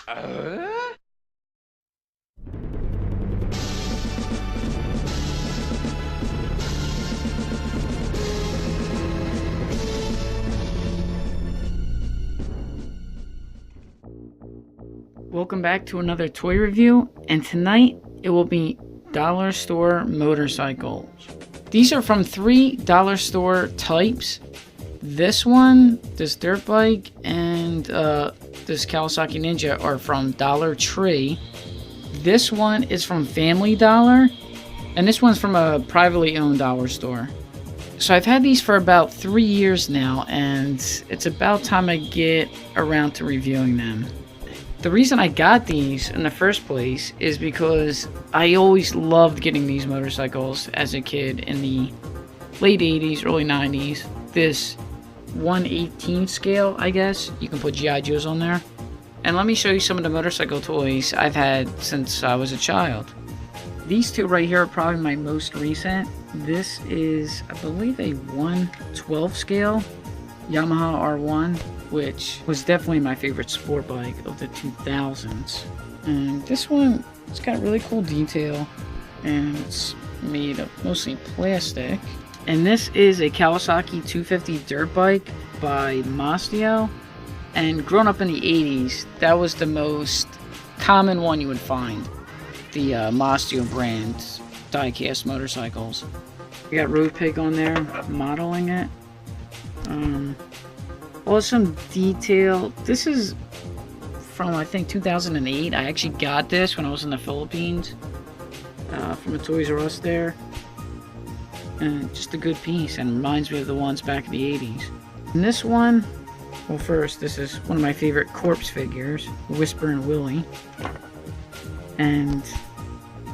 Welcome back to another toy review, and tonight it will be dollar store motorcycles. These are from 3 dollar store types. This one, this dirt bike, and this Kawasaki Ninja are from Dollar Tree. This one is from Family Dollar, and this one's from a privately owned dollar store. So I've had these for about 3 years now, and it's about time I get around to reviewing them. The reason I got these in the first place is because I always loved getting these motorcycles as a kid in the late 80s, early 90s. This 1/18 scale, I guess. You can put G.I. Joes on there. And let me show you some of the motorcycle toys I've had since I was a child. These two right here are probably my most recent. This is, I believe, a 1/12 scale Yamaha R1, which was definitely my favorite sport bike of the 2000s. And this one, it's got really cool detail, and it's made of mostly plastic. And this is a Kawasaki 250 dirt bike by Mastio. And growing up in the 80s, that was the most common one you would find. The Mastio brand die-cast motorcycles. We got Road Pig on there modeling it. Awesome detail. This is from, I think, 2008. I actually got this when I was in the Philippines from a Toys R Us there. And just a good piece, and reminds me of the ones back in the 80s. And this one, well, first, this is one of my favorite corpse figures, Whisperin' Willie. And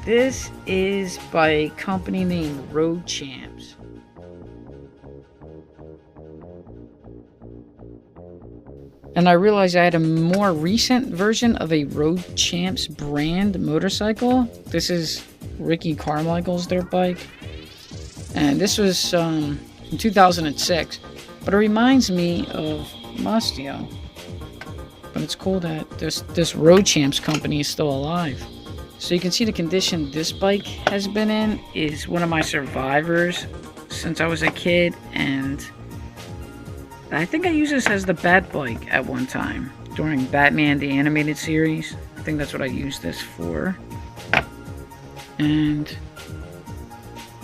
this is by a company named Road Champs. And I realized I had a more recent version of a Road Champs brand motorcycle. This is Ricky Carmichael's dirt bike. And this was in 2006. But it reminds me of Mastio. But it's cool that this Road Champs company is still alive. So you can see the condition this bike has been in is one of my survivors since I was a kid, and I think I used this as the Bat bike at one time during Batman the Animated Series. I think that's what I used this for. And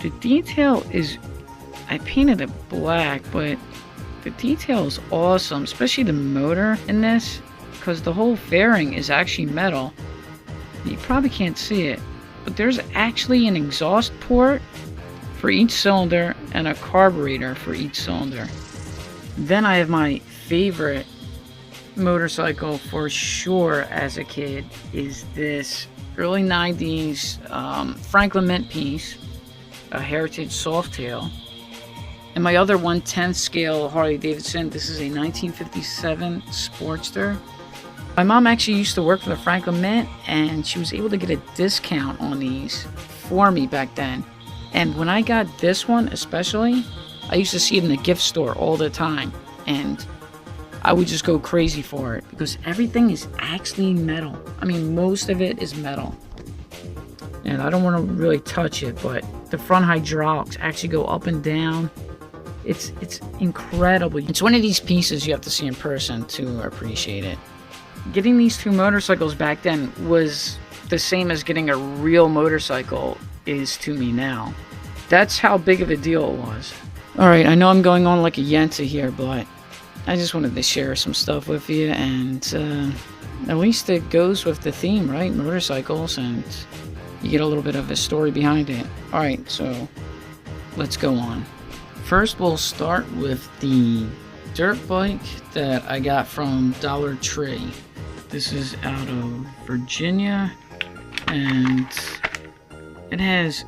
the detail is, I painted it black, but the detail is awesome, especially the motor in this, because the whole fairing is actually metal. You probably can't see it, but there's actually an exhaust port for each cylinder and a carburetor for each cylinder. Then I have my favorite motorcycle for sure as a kid is this early 90s Franklin Mint piece, a Heritage Softail. And my other 1/10 scale Harley Davidson, this is a 1957 Sportster. My mom actually used to work for the Franklin Mint, and she was able to get a discount on these for me back then. And when I got this one especially, I used to see it in the gift store all the time, and I would just go crazy for it because everything is actually metal. I mean, most of it is metal. And I don't want to really touch it, but the front hydraulics actually go up and down. It's incredible. It's one of these pieces you have to see in person to appreciate it. Getting these two motorcycles back then was the same as getting a real motorcycle is to me now. That's how big of a deal it was. Alright, I know I'm going on like a Yenta here, but I just wanted to share some stuff with you, and at least it goes with the theme, right? Motorcycles, and you get a little bit of a story behind it. Alright, so let's go on. First, we'll start with the dirt bike that I got from Dollar Tree. This is out of Virginia, and it has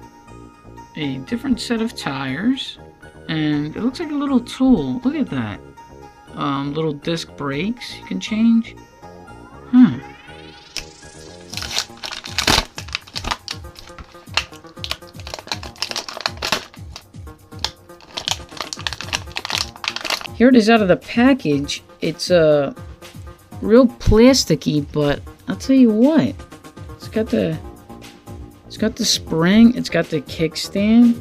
a different set of tires, and it looks like a little tool. Look at that. Little disc brakes you can change. Here it is out of the package. It's real plasticky, but I'll tell you what. It's got the spring. It's got the kickstand.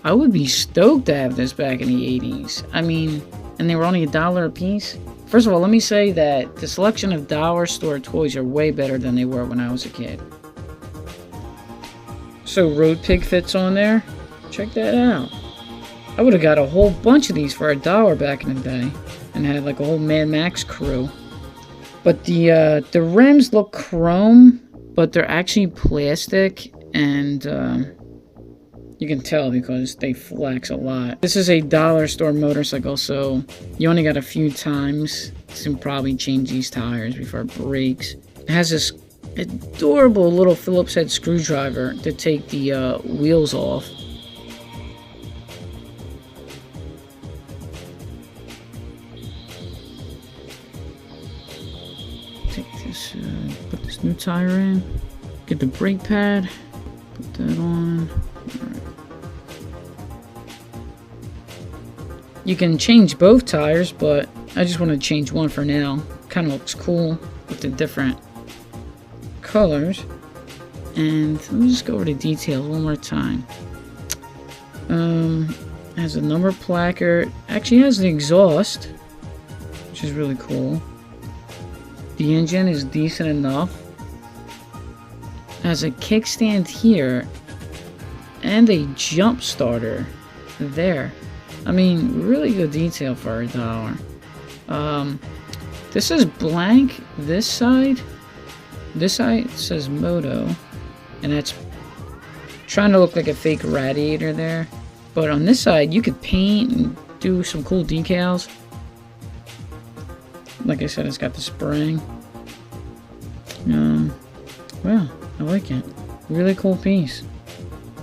I would be stoked to have this back in the 80s. I mean, and they were only $1 a piece. First of all, let me say that the selection of dollar store toys are way better than they were when I was a kid. So Road Pig fits on there. Check that out. I would have got a whole bunch of these for $1 back in the day, and had like a whole Mad Max crew. But the rims look chrome, but they're actually plastic, and you can tell because they flex a lot. This is a dollar store motorcycle, so you only got a few times to probably change these tires before it breaks. It has this adorable little Phillips head screwdriver to take the wheels off. Take this, put this new tire in, get the brake pad, put that on. Alright. You can change both tires, but I just want to change one for now. Kind of looks cool with the different colors. And let me just go over the details one more time. Has a number placard. Actually has the exhaust, which is really cool. The engine is decent enough. Has a kickstand here and a jump starter there. I mean, really good detail for $1. This is blank. This side says Moto, and that's trying to look like a fake radiator there. But on this side, you could paint and do some cool decals. Like I said, it's got the spring. Well, I like it. Really cool piece.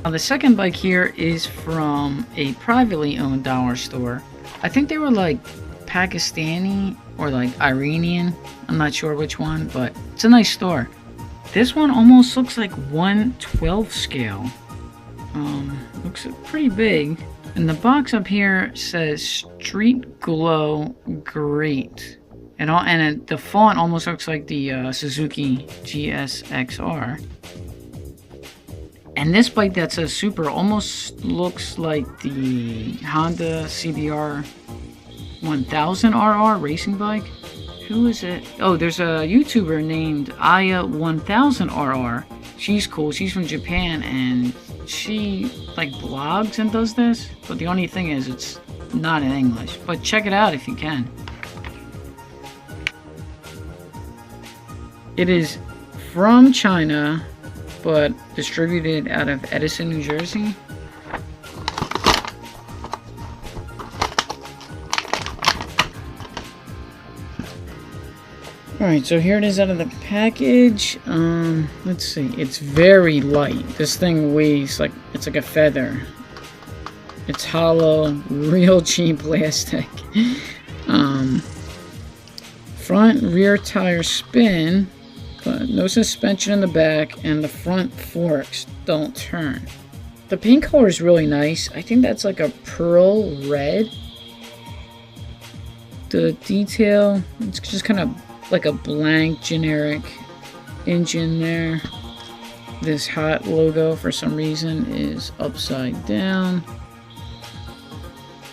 Now the second bike here is from a privately owned dollar store. I think they were like Pakistani or like Iranian. I'm not sure which one, but it's a nice store. This one almost looks like 1/12 scale. Looks pretty big. And the box up here says Streetglow Great. And the font almost looks like the Suzuki GSXR. And this bike that says Super almost looks like the Honda CBR 1000RR racing bike. Who is it? Oh, there's a YouTuber named Aya1000RR. She's cool. She's from Japan, and she like blogs and does this. But the only thing is, it's not in English. But check it out if you can. It is from China, but distributed out of Edison, New Jersey. Alright, so here it is out of the package. Let's see. It's very light. This thing weighs like, it's like a feather. It's hollow, real cheap plastic. Front rear tire spin, but no suspension in the back, and the front forks don't turn. The paint color is really nice. I think that's like a pearl red. The detail, it's just kind of like a blank generic engine there. This hot logo for some reason is upside down.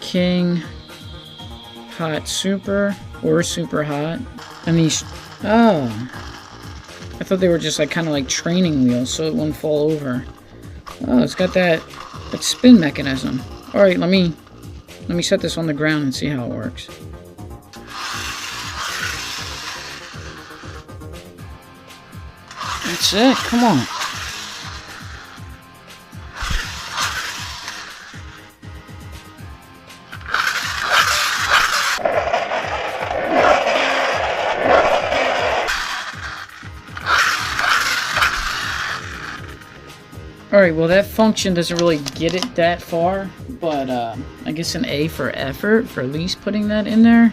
King, hot super, or super hot. And these, oh, I thought they were just like kind of like training wheels so it wouldn't fall over. Oh, it's got that spin mechanism. All right, let me set this on the ground and see how it works. That's it, come on. Alright, well that function doesn't really get it that far, but I guess an A for effort for at least putting that in there.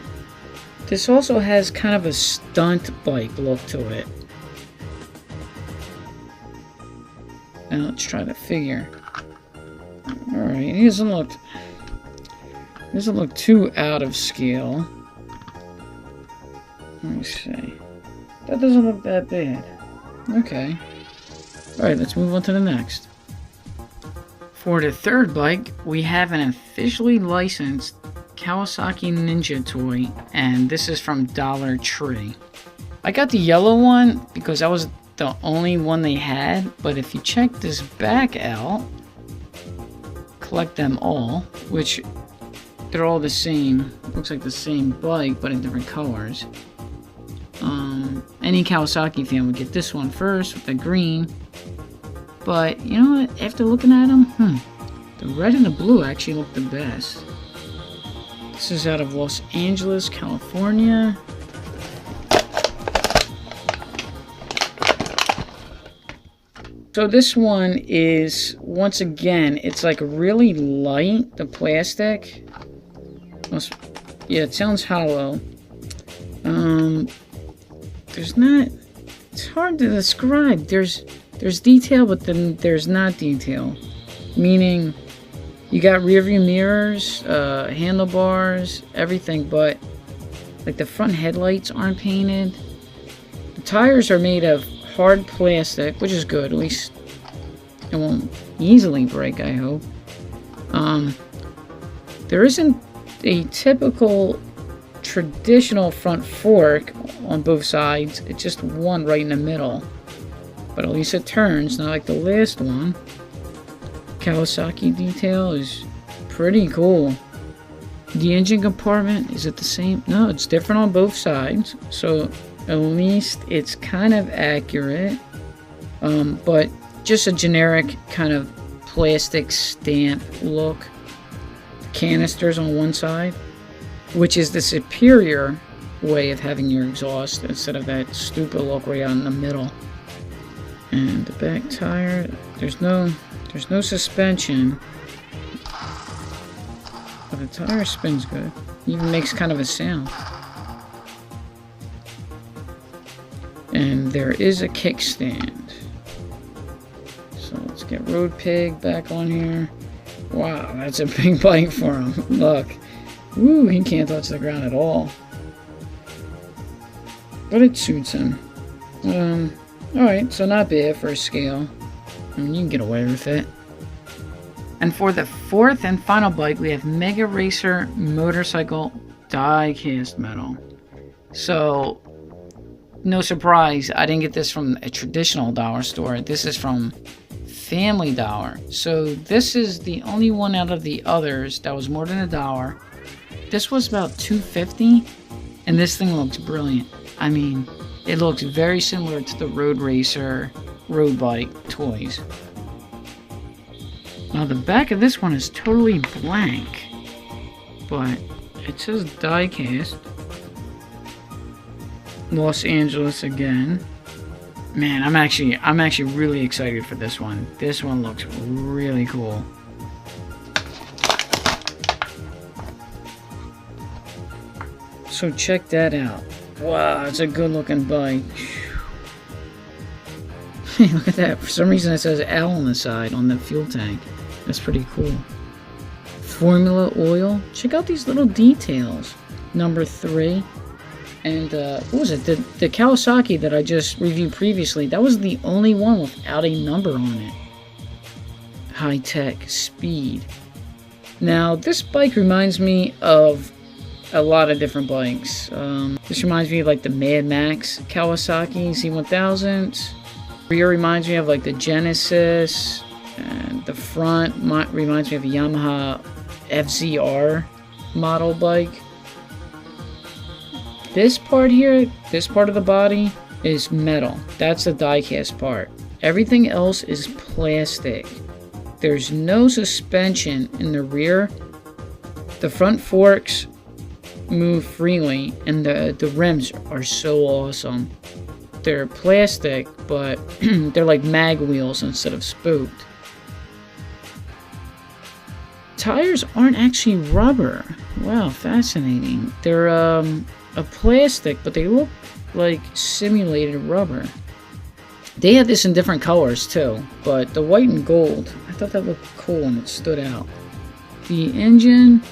This also has kind of a stunt bike look to it. Now let's try to figure. Alright, it doesn't look too out of scale. Let me see. That doesn't look that bad. Okay. Alright, let's move on to the next. For the third bike, we have an officially licensed Kawasaki Ninja toy, and this is from Dollar Tree. I got the yellow one because that was the only one they had, but if you check this back out, collect them all, which they're all the same. Looks like the same bike, but in different colors. Any Kawasaki fan would get this one first with the green. But, you know what? After looking at them, the red and the blue actually look the best. This is out of Los Angeles, California. So this one is, once again, it's like really light, the plastic. Yeah, it sounds hollow. There's not, it's hard to describe. There's detail, but then there's not detail. Meaning, you got rear view mirrors, handlebars, everything, but like the front headlights aren't painted. The tires are made of hard plastic, which is good. At least it won't easily break, I hope. There isn't a typical traditional front fork on both sides. It's just one right in the middle. But at least it turns, not like the last one. Kawasaki detail is pretty cool. The engine compartment, is it the same? No, it's different on both sides. So at least it's kind of accurate. But just a generic kind of plastic stamp look. Canisters on one side, which is the superior way of having your exhaust instead of that stupid look right out in the middle. And the back tire, there's no suspension, but the tire spins good. It even makes kind of a sound. And there is a kickstand. So let's get Road Pig back on here. Wow, that's a big bike for him. Look. Woo, he can't touch the ground at all. But it suits him. Alright, so not bad for a scale. I mean, you can get away with it. And for the fourth and final bike, we have Mega Racer Motorcycle die-cast metal. So, no surprise, I didn't get this from a traditional dollar store. This is from Family Dollar. So this is the only one out of the others that was more than $1. This was about $2.50, and this thing looks brilliant. I mean, it looks very similar to the Road Racer road bike toys. Now the back of this one is totally blank, but it says die cast. Los Angeles again. Man, I'm actually really excited for this one. This one looks really cool. So check that out. Wow, it's a good looking bike. Look at that. For some reason it says L on the side on the fuel tank. That's pretty cool. Formula oil. Check out these little details. Number 3. And what was it? The Kawasaki that I just reviewed previously, that was the only one without a number on it. High tech, speed. Now this bike reminds me of a lot of different bikes. This reminds me of like the Mad Max Kawasaki Z1000s. Rear reminds me of like the Genesis, and the front reminds me of a Yamaha FZR model bike. This part here, this part of the body is metal. That's the die-cast part. Everything else is plastic. There's no suspension in the rear. The front forks move freely, and the rims are so awesome. They're plastic, but they're like mag wheels instead of spoked. Tires aren't actually rubber. Wow, fascinating. They're a plastic, but they look like simulated rubber. They had this in different colors too, but the white and gold, I thought that looked cool and it stood out. The engine,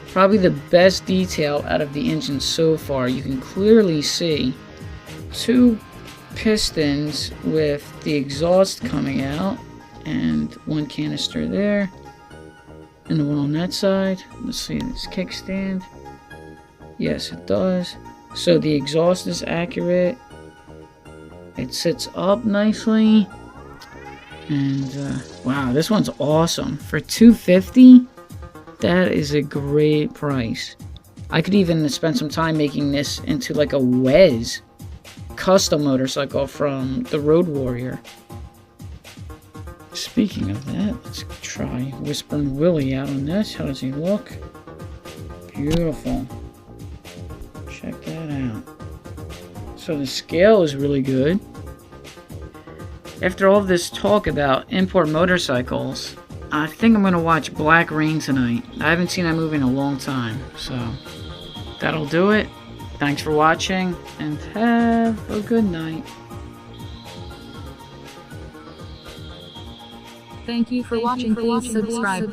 probably the best detail out of the engine so far. You can clearly see 2 pistons with the exhaust coming out, and 1 canister there, and the one on that side. Let's see this kickstand. Yes, it does. So the exhaust is accurate. It sits up nicely. And wow, this one's awesome. For $250, that is a great price. I could even spend some time making this into like a Wes custom motorcycle from the Road Warrior. Speaking of that, let's try Whispering Willie out on this. How does he look? Beautiful. Check that out. So the scale is really good. After all this talk about import motorcycles, I think I'm going to watch Black Rain tonight. I haven't seen that movie in a long time, so that'll do it. Thanks for watching, and have a good night. Thank you for watching. Please subscribe.